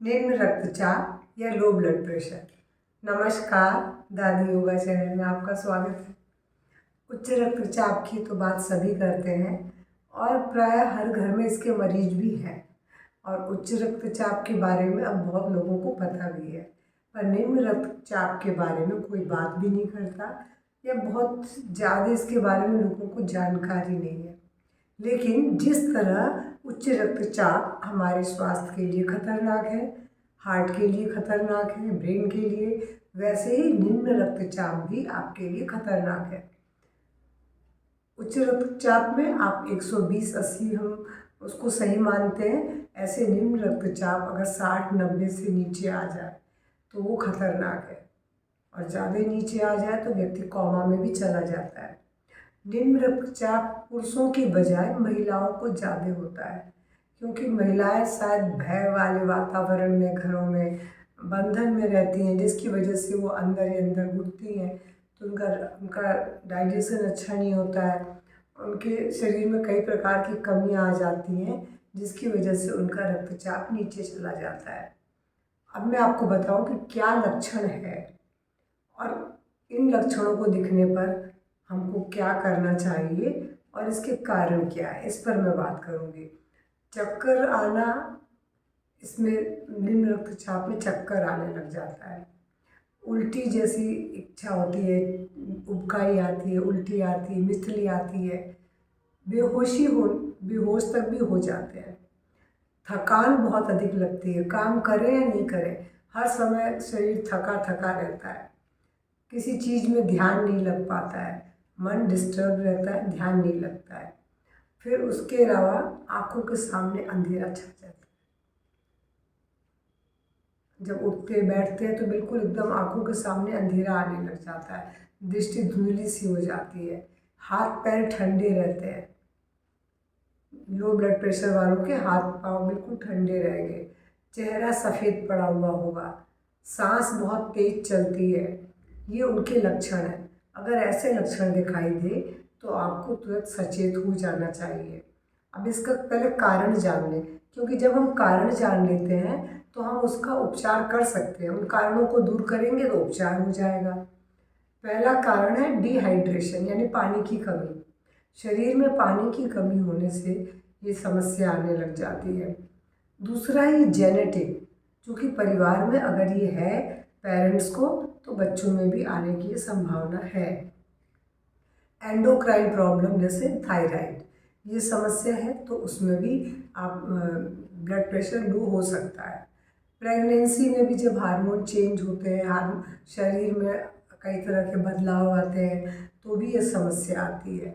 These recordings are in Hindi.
निम्न रक्तचाप या लो ब्लड प्रेशर। नमस्कार, दादी योगा चैनल में आपका स्वागत है। उच्च रक्तचाप की तो बात सभी करते हैं और प्राय हर घर में इसके मरीज भी हैं और उच्च रक्तचाप के बारे में अब बहुत लोगों को पता भी है, पर निम्न रक्तचाप के बारे में कोई बात भी नहीं करता या बहुत ज़्यादा इसके बारे में लोगों को जानकारी नहीं है। लेकिन जिस तरह उच्च रक्तचाप हमारे स्वास्थ्य के लिए खतरनाक है, हार्ट के लिए खतरनाक है, ब्रेन के लिए, वैसे ही निम्न रक्तचाप भी आपके लिए खतरनाक है। उच्च रक्तचाप में आप 120-80 हम उसको सही मानते हैं। ऐसे निम्न रक्तचाप अगर 60-90 से नीचे आ जाए तो वो खतरनाक है और ज़्यादा नीचे आ जाए तो व्यक्ति कोमा में भी चला जाता है। निम्न रक्तचाप पुरुषों की बजाय महिलाओं को ज़्यादा होता है, क्योंकि महिलाएं शायद भय वाले वातावरण में, घरों में बंधन में रहती हैं, जिसकी वजह से वो अंदर ही अंदर घुटती हैं, तो उनका डाइजेशन अच्छा नहीं होता है, उनके शरीर में कई प्रकार की कमियां आ जाती हैं, जिसकी वजह से उनका रक्तचाप नीचे चला जाता है। अब मैं आपको बताऊं कि क्या लक्षण है और इन लक्षणों को दिखने पर हमको क्या करना चाहिए और इसके कारण क्या है, इस पर मैं बात करूँगी। चक्कर आना, इसमें निम्न रक्तचाप में चक्कर आने लग जाता है, उल्टी जैसी इच्छा होती है, उबकाई आती है, उल्टी आती है, मिथली आती है, बेहोश तक भी हो जाते हैं। थकान बहुत अधिक लगती है, काम करें या नहीं करें हर समय शरीर थका थका रहता है, किसी चीज़ में ध्यान नहीं लग पाता है, मन डिस्टर्ब रहता है, ध्यान नहीं लगता है। फिर उसके अलावा आँखों के सामने अंधेरा छा जाता है, जब उठते बैठते हैं तो बिल्कुल एकदम आँखों के सामने अंधेरा आने लग जाता है, दृष्टि धुंधली सी हो जाती है, हाथ पैर ठंडे रहते हैं। लो ब्लड प्रेशर वालों के हाथ पांव बिल्कुल ठंडे रहेंगे, चेहरा सफ़ेद पड़ा हुआ होगा, सांस बहुत तेज चलती है, ये उनके लक्षण हैं। अगर ऐसे लक्षण दिखाई दे तो आपको तुरंत सचेत हो जाना चाहिए। अब इसका पहले कारण जान लें, क्योंकि जब हम कारण जान लेते हैं तो हम उसका उपचार कर सकते हैं। उन कारणों को दूर करेंगे तो उपचार हो जाएगा। पहला कारण है डिहाइड्रेशन, यानी पानी की कमी। शरीर में पानी की कमी होने से ये समस्या आने लग जाती है। दूसरा है जेनेटिक, क्योंकि परिवार में अगर ये है पेरेंट्स को तो बच्चों में भी आने की संभावना है। एंडोक्राइन प्रॉब्लम जैसे थायराइड, ये समस्या है तो उसमें भी आप ब्लड प्रेशर लो हो सकता है। प्रेगनेंसी में भी जब हार्मोन चेंज होते हैं, शरीर में कई तरह के बदलाव आते हैं तो भी ये समस्या आती है।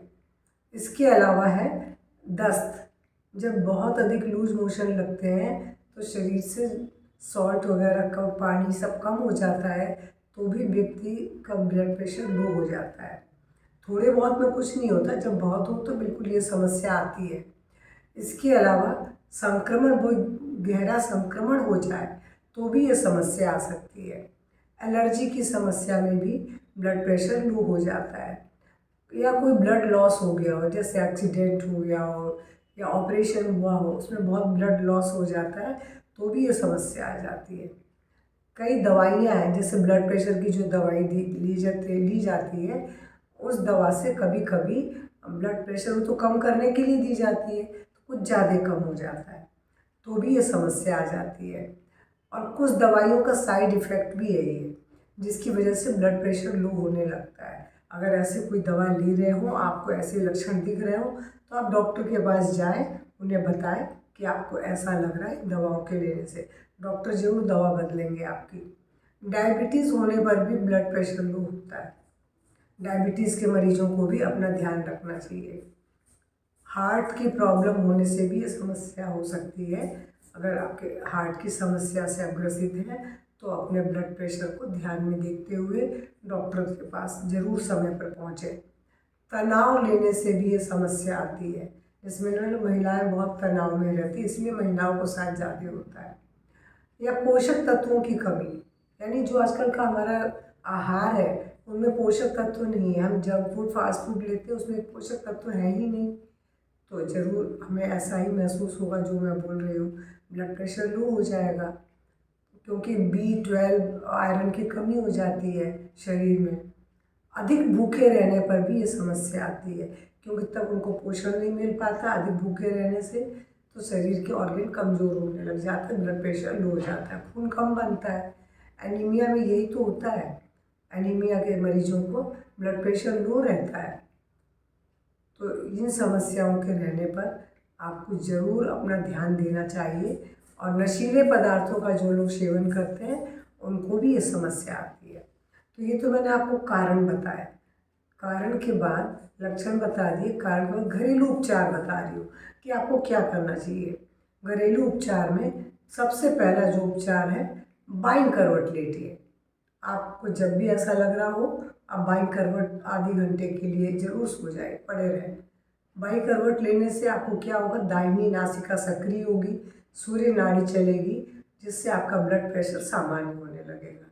इसके अलावा है दस्त, जब बहुत अधिक लूज मोशन लगते हैं तो शरीर से सॉल्ट वगैरह का पानी सब कम हो जाता है तो भी व्यक्ति का ब्लड प्रेशर लो हो जाता है। थोड़े बहुत में कुछ नहीं होता, जब बहुत हो तो बिल्कुल ये समस्या आती है। इसके अलावा संक्रमण, बहुत गहरा संक्रमण हो जाए तो भी ये समस्या आ सकती है। एलर्जी की समस्या में भी ब्लड प्रेशर लो हो जाता है, या कोई ब्लड लॉस हो गया हो, जैसे एक्सीडेंट हो गया हो या ऑपरेशन हुआ हो, उसमें बहुत ब्लड लॉस हो जाता है तो भी ये समस्या आ जाती है। कई दवाइयाँ हैं, जैसे ब्लड प्रेशर की जो दवाई ली जाती है, उस दवा से कभी कभी ब्लड प्रेशर तो कम करने के लिए दी जाती है, तो कुछ ज़्यादा कम हो जाता है तो भी ये समस्या आ जाती है। और कुछ दवाइयों का साइड इफ़ेक्ट भी है ये, जिसकी वजह से ब्लड प्रेशर लो होने लगता है। अगर ऐसे कोई दवा ले रहे हो, आपको ऐसे लक्षण दिख रहे हो, तो आप डॉक्टर के पास जाएं, उन्हें बताएं कि आपको ऐसा लग रहा है, दवाओं के लेने से डॉक्टर ज़रूर दवा बदलेंगे आपकी। डायबिटीज़ होने पर भी ब्लड प्रेशर लो होता है, डायबिटीज़ के मरीजों को भी अपना ध्यान रखना चाहिए। हार्ट की प्रॉब्लम होने से भी ये समस्या हो सकती है। अगर आपके हार्ट की समस्या से आप ग्रसित हैं तो अपने ब्लड प्रेशर को ध्यान में देखते हुए डॉक्टर के पास ज़रूर समय पर पहुँचे। तनाव लेने से भी ये समस्या आती है, जिसमें ना महिलाएं बहुत तनाव में रहती है, इसलिए महिलाओं को शायद ज़्यादा होता है। या पोषक तत्वों की कमी, यानी जो आजकल का हमारा आहार है उनमें पोषक तत्व नहीं है, हम जंक फूड फास्ट फूड लेते हैं उसमें पोषक तत्व है ही नहीं, तो ज़रूर हमें ऐसा ही महसूस होगा जो मैं बोल रही हूँ, ब्लड प्रेशर लो हो जाएगा। क्योंकि B12 आयरन की कमी हो जाती है शरीर में। अधिक भूखे रहने पर भी ये समस्या आती है, क्योंकि तब उनको पोषण नहीं मिल पाता। अधिक भूखे रहने से तो शरीर के ऑर्गन कमज़ोर होने लग जाते हैं, ब्लड प्रेशर लो हो जाता है, खून कम बनता है। एनीमिया में यही तो होता है, एनीमिया के मरीजों को ब्लड प्रेशर लो रहता है। तो इन समस्याओं के रहने पर आपको ज़रूर अपना ध्यान देना चाहिए। और नशीले पदार्थों का जो लोग सेवन करते हैं उनको भी ये समस्या आती है। तो ये तो मैंने आपको कारण बताया। कारण के बाद लक्षण बता दिए, कारण के बाद घरेलू उपचार बता रही हूँ कि आपको क्या करना चाहिए। घरेलू उपचार में सबसे पहला जो उपचार है, बाइंग करवट लेटिए। आपको जब भी ऐसा लग रहा हो, आप बाइंग करवट आधे घंटे के लिए जरूर सो जाए, पड़े रहें। बाइंग करवट लेने से आपको क्या होगा, दाहिनी नासिका सक्रिय होगी, सूर्य नाड़ी चलेगी, जिससे आपका ब्लड प्रेशर सामान्य होने लगेगा।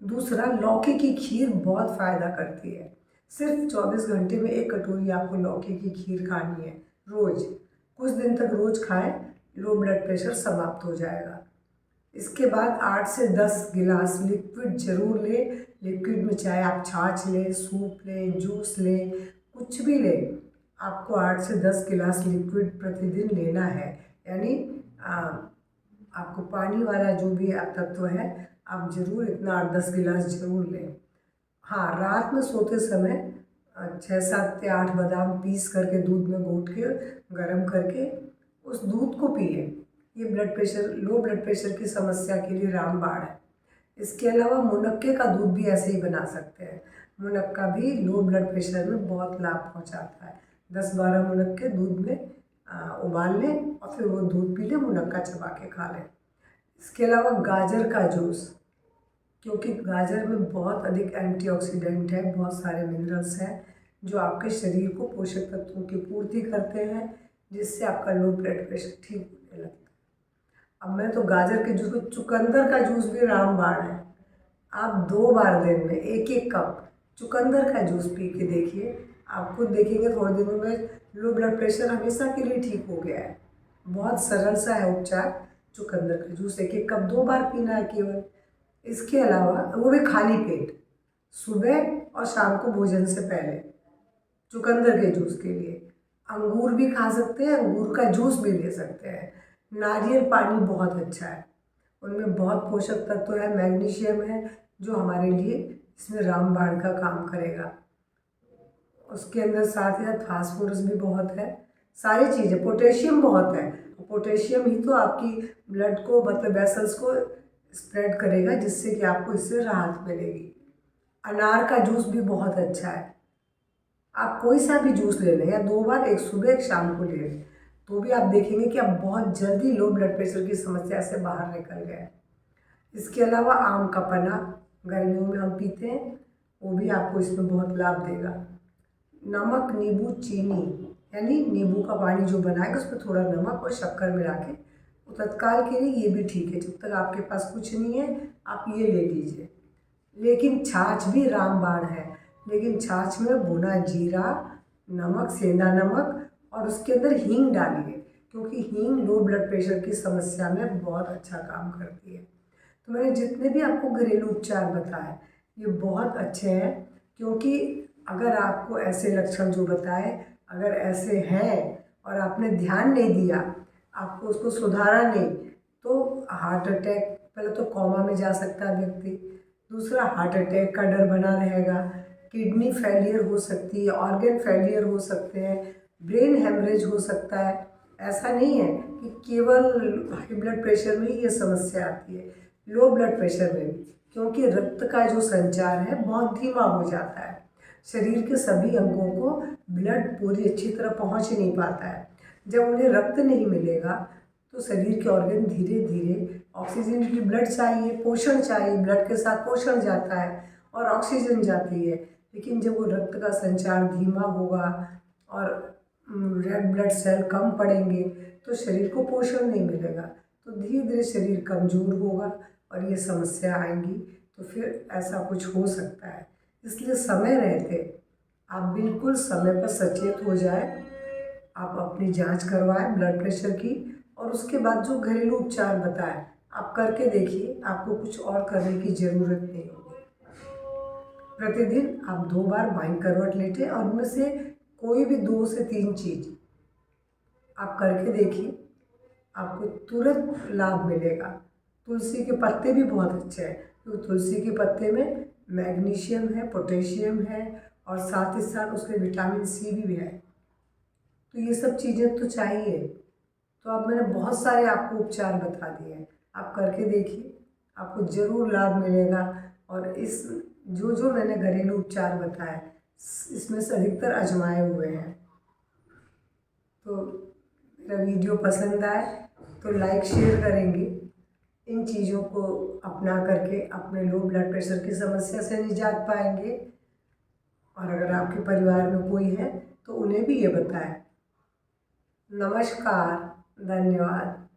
दूसरा, लौकी की खीर बहुत फ़ायदा करती है। सिर्फ 24 घंटे में 1 कटोरी आपको लौकी की खीर खानी है रोज़। कुछ दिन तक रोज़ खाएं, लो ब्लड प्रेशर समाप्त हो जाएगा। इसके बाद 8 से 10 गिलास लिक्विड जरूर लें। लिक्विड में चाहे आप छाछ लें, सूप लें, जूस लें, कुछ भी लें, आपको 8 से 10 गिलास लिक्विड प्रतिदिन लेना है। यानी आपको पानी वाला जो भी तत्व है, आप ज़रूर इतना 8-10 गिलास ज़रूर लें। हाँ, रात में सोते समय 6, 7 या 8 बादाम पीस करके दूध में घोट के गर्म करके उस दूध को पिए। ये लो ब्लड प्रेशर की समस्या के लिए रामबाण है। इसके अलावा मुनक्के का दूध भी ऐसे ही बना सकते हैं। मुनक्का भी लो ब्लड प्रेशर में बहुत लाभ पहुंचाता है। 10-12 मुनक्के दूध में उबाल लें और फिर वो दूध पी लें, मुनक्का चबा के खा लें। इसके अलावा गाजर का जूस, क्योंकि गाजर में बहुत अधिक एंटीऑक्सीडेंट है, बहुत सारे मिनरल्स हैं जो आपके शरीर को पोषक तत्वों की पूर्ति करते हैं, जिससे आपका लो ब्लड प्रेशर ठीक होने लगता है। अब मैं तो गाजर के जूस को, चुकंदर का जूस भी रामबाण है। आप 2 बार दिन में 1-1 कप चुकंदर का जूस पी के देखिए, आप खुद देखेंगे थोड़े दिनों में लो ब्लड प्रेशर हमेशा के लिए ठीक हो गया है। बहुत सरल सा है उपचार। चुकंदर का जूस 1-1 कप 2 बार पीना है केवल। इसके अलावा वो भी खाली पेट, सुबह और शाम को भोजन से पहले, चुकंदर के जूस के लिए। अंगूर भी खा सकते हैं, अंगूर का जूस भी ले सकते हैं। नारियल पानी बहुत अच्छा है, उनमें बहुत पोषक तत्व है, मैग्नीशियम है, जो हमारे लिए इसमें रामबाण का काम करेगा। उसके अंदर साथ ही साथ फास्फोरस भी बहुत है, सारी चीज़ें, पोटेशियम बहुत है। पोटेशियम ही तो आपकी ब्लड को, मतलब वेसल्स को स्प्रेड करेगा, जिससे कि आपको इससे राहत मिलेगी। अनार का जूस भी बहुत अच्छा है। आप कोई सा भी जूस ले लें, या 2 बार, एक सुबह एक शाम को ले लें, तो भी आप देखेंगे कि आप बहुत जल्दी लो ब्लड प्रेशर की समस्या से बाहर निकल गए। इसके अलावा आम का पन्ना गर्मियों में हम पीते हैं, वो भी आपको इसमें बहुत लाभ देगा। नमक, नींबू, चीनी, यानी नींबू का पानी जो बनाएगा उसमें थोड़ा नमक और शक्कर मिला के, वो तत्काल के लिए ये भी ठीक है। जब तक आपके पास कुछ नहीं है, आप ये ले लीजिए। लेकिन छाछ भी रामबाण है, लेकिन छाछ में भुना जीरा, नमक, सेंधा नमक और उसके अंदर हींग डालिए, क्योंकि हींग लो ब्लड प्रेशर की समस्या में बहुत अच्छा काम करती है। तो मैंने जितने भी आपको घरेलू उपचार बताए ये बहुत अच्छे हैं, क्योंकि अगर आपको ऐसे लक्षण जो बताए अगर ऐसे हैं और आपने ध्यान नहीं दिया, आपको उसको सुधारा नहीं, तो हार्ट अटैक, पहले तो कोमा में जा सकता है व्यक्ति, दूसरा हार्ट अटैक का डर बना रहेगा, किडनी फेलियर हो सकती है, ऑर्गन फेलियर हो सकते हैं, ब्रेन हेमरेज हो सकता है। ऐसा नहीं है कि केवल हाई ब्लड प्रेशर में ही ये समस्या आती है, लो ब्लड प्रेशर में भी, क्योंकि रक्त का जो संचार है बहुत धीमा हो जाता है। शरीर के सभी अंगों को ब्लड पूरी अच्छी तरह पहुंच नहीं पाता है। जब उन्हें रक्त नहीं मिलेगा तो शरीर के ऑर्गन धीरे धीरे, ऑक्सीजन की ब्लड चाहिए, पोषण चाहिए, ब्लड के साथ पोषण जाता है और ऑक्सीजन जाती है। लेकिन जब वो रक्त का संचार धीमा होगा और रेड ब्लड सेल कम पड़ेंगे तो शरीर को पोषण नहीं मिलेगा, तो धीरे धीरे शरीर कमज़ोर होगा और ये समस्या आएंगी, तो फिर ऐसा कुछ हो सकता है। इसलिए समय रहते आप बिल्कुल समय पर सचेत हो जाए, आप अपनी जांच करवाएं ब्लड प्रेशर की, और उसके बाद जो घरेलू उपचार बताएं आप करके देखिए, आपको कुछ और करने की ज़रूरत नहीं होगी। प्रतिदिन आप 2 बार बाईं करवट लेटें और उनमें से कोई भी 2 से 3 चीज़ आप करके देखिए, आपको तुरंत लाभ मिलेगा। तुलसी के पत्ते भी बहुत अच्छे हैं, क्योंकि तुलसी के पत्ते में मैग्नीशियम है, पोटेशियम है और साथ ही साथ उसमें विटामिन सी भी है। तो ये सब चीज़ें तो चाहिए। तो अब मैंने बहुत सारे आपको उपचार बता दिए हैं, आप करके देखिए, आपको ज़रूर लाभ मिलेगा। और इस जो जो मैंने घरेलू उपचार बताए, इसमें से अधिकतर आजमाए हुए हैं। तो मेरा वीडियो पसंद आए तो लाइक शेयर करेंगे। इन चीज़ों को अपना करके अपने लो ब्लड प्रेशर की समस्या से निजात पाएंगे। और अगर आपके परिवार में कोई है तो उन्हें भी ये बताएं। नमस्कार, धन्यवाद।